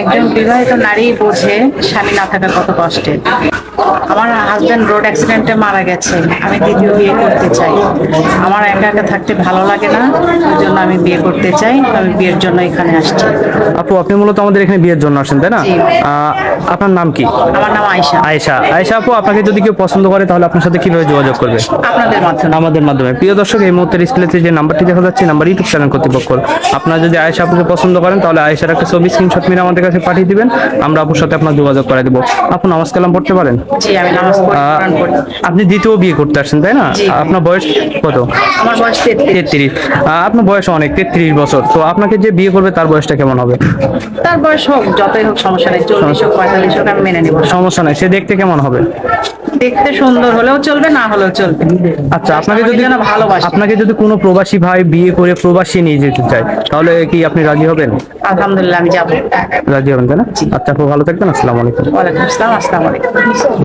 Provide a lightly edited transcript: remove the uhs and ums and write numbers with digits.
একজন বিবাহিত নারী বোঝে স্বামী না থাকা কত কষ্টের। আমার হাজবেন্ড রোড অ্যাক্সিডেন্টে মারা গেছে, আমি দ্বিতীয় বিয়ে করতে চাই। আমার একা একা থাকতে ভালো লাগে না, ওই জন্য আমি বিয়ে করতে চাই। আমি বিয়ের জন্য এখানে আসছি। আপু, আপনি মূলত আমাদের এখানে বিয়ের জন্য আসেন, তাই না? জি। আপনার নাম কি? আমার নাম আয়েশা। আয়েশা। আয়েশা আপু, আপনাকে যদি কেউ পছন্দ করে তাহলে আপনার সাথে কিভাবে যোগাযোগ করবে? আপনাদের মাধ্যমে। আমাদের মাধ্যমে। প্রিয় দর্শক, এই মুহূর্তে ডিসপ্লেতে যে নাম্বারটি দেখা যাচ্ছে, নাম্বার ইউটিউব চ্যানেল কর্তৃপক্ষ। আপনারা যদি আয়েশা আপুকে পছন্দ করেন তাহলে আয়েশার একটা ছবি স্ক্রিনশট মেরে আমাদের কাছে পাঠিয়ে দিবেন, আমরা আপুর সাথে আপনার যোগাযোগ করে দেবো। আপু, নামাজ কালাম পড়তে পারেন? জি, আমি নামাজ পড়ি, কোরআন পড়ি। আপনি দ্বিতীয় বিয়ে করতে আসছেন, তাই না? জি। আপনার বয়স কত? আমার বয়স 33। 33। আপনার বয়স অনেক, 33 বছর। তো আপনাকে যে বিয়ে করবে তার বয়সটা কেমন হবে? তার বয়স হোক, যতই হোক সমস্যা নেই, 40 হোক 45 হোক, আমি মেনে নিব। সমস্যা নাই। সে দেখতে কেমন হবে? দেখতে সুন্দর হলেও চলবে, না হলেও চলবে। আচ্ছা, আপনাকে আমাকে যদি যেন ভালোবাসে। আপনাকে যদি কোনো প্রবাসী ভাই বিয়ে করে প্রবাসী নিয়ে যেতে চায় তাহলে কি আপনি রাজি হবেন? আলহামদুলিল্লাহ, আমি যাবো। রাজি হবেন, তাই না? আচ্ছা আপু, ভালো থাকবেন। আসসালামু আলাইকুম। ওয়ালাইকুম আসসালাম। আসসালামু আলাইকুম।